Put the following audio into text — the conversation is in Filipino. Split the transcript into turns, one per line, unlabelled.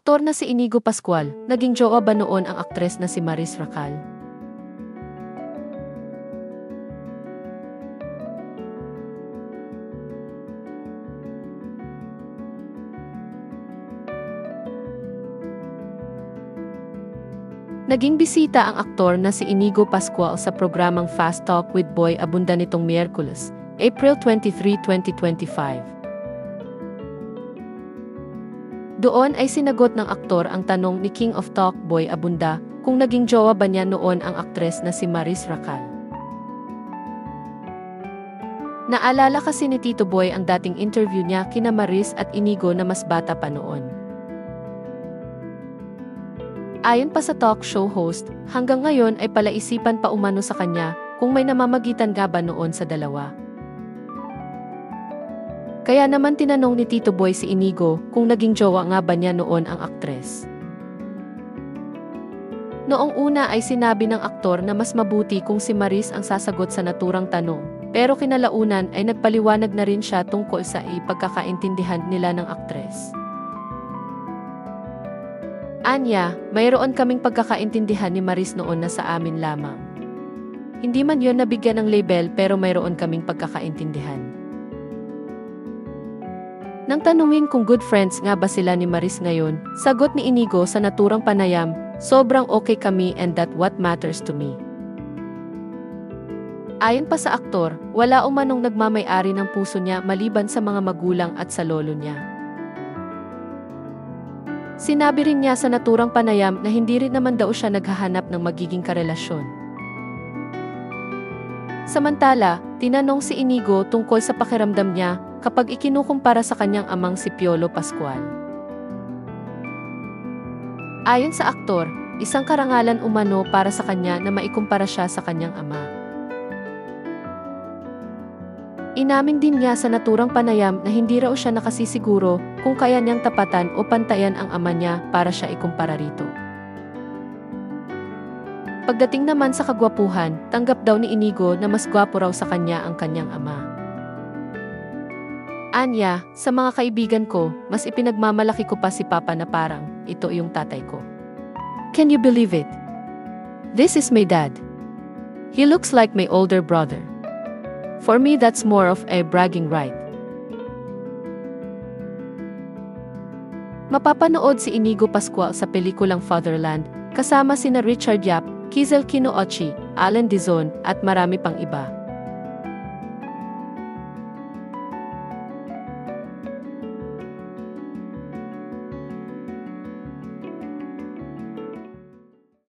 aktor na si Inigo Pascual, naging jowa ba noon ang aktres na si Maris Racal? Naging bisita ang aktor na si Inigo Pascual sa programang Fast Talk with Boy Abunda nitong Miyerkules, April 23, 2025. Doon ay sinagot ng aktor ang tanong ni King of Talk Boy Abunda kung naging jowa ba niya noon ang aktres na si Maris Racal. Naalala kasi ni Tito Boy ang dating interview niya kina Maris at Inigo na mas bata pa noon. Ayon pa sa talk show host, hanggang ngayon ay palaisipan pa umano sa kanya kung may namamagitan nga ba noon sa dalawa. Kaya naman tinanong ni Tito Boy si Inigo kung naging jowa nga ba niya noon ang aktres. Noong una ay sinabi ng aktor na mas mabuti kung si Maris ang sasagot sa naturang tanong, pero kinalaunan ay nagpaliwanag na rin siya tungkol sa ipagkakaintindihan nila ng aktres. Anya, mayroon kaming pagkakaintindihan ni Maris noon na sa amin lamang. Hindi man yon nabigyan ng label pero mayroon kaming pagkakaintindihan. Nang tanungin kung good friends nga ba sila ni Maris ngayon, sagot ni Inigo sa naturang panayam, sobrang okay kami and that what matters to me. Ayon pa sa aktor, wala umanong nagmamay-ari ng puso niya maliban sa mga magulang at sa lolo niya. Sinabi rin niya sa naturang panayam na hindi rin naman daw siya naghahanap ng magiging karelasyon. Samantala, tinanong si Inigo tungkol sa pakiramdam niya kapag ikinukumpara sa kanyang amang si Piolo Pascual. Ayon sa aktor, isang karangalan umano para sa kanya na maikumpara siya sa kanyang ama. Inamin din niya sa naturang panayam na hindi raw siya nakasisiguro kung kaya niyang tapatan o pantayan ang ama niya para siya ikumpara rito. Pagdating naman sa kagwapuhan, tanggap daw ni Inigo na mas gwapo raw sa kanya ang kanyang ama. Anya, sa mga kaibigan ko, mas ipinagmamalaki ko pa si Papa na parang, ito yung tatay ko. Can you believe it? This is my dad. He looks like my older brother. For me that's more of a bragging right. Mapapanood si Inigo Pascual sa pelikulang Fatherland, kasama sina Richard Yap, Kizel Kinoochi, Alan Dizon, at marami pang iba.